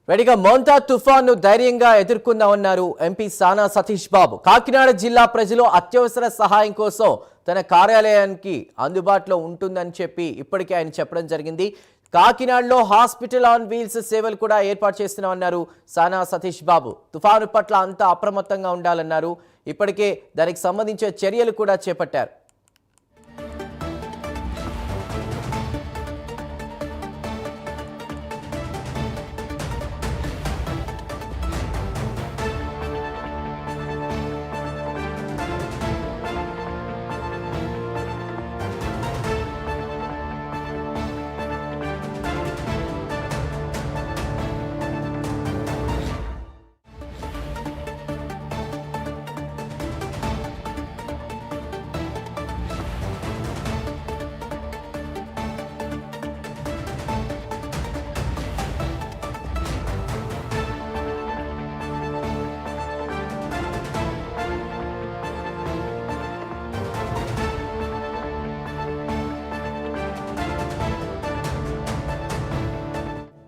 వెడిగా మోంతా తుఫాను ధైర్యంగా ఎదుర్కొన్నామన్నారు ఎంపీ సానా సతీష్ బాబు. కాకినాడ జిల్లా ప్రజలు అత్యవసర సహాయం కోసం తన కార్యాలయానికి అందుబాటులో ఉంటుందని చెప్పి ఇప్పటికే ఆయన చెప్పడం జరిగింది. కాకినాడలో హాస్పిటల్ ఆన్ వీల్స్ సేవలు కూడా ఏర్పాటు చేస్తున్నామన్నారు సానా సతీష్ బాబు. తుఫాను పట్ల అంతా అప్రమత్తంగా ఉండాలన్నారు. ఇప్పటికే దానికి సంబంధించిన చర్యలు కూడా చేపట్టారు.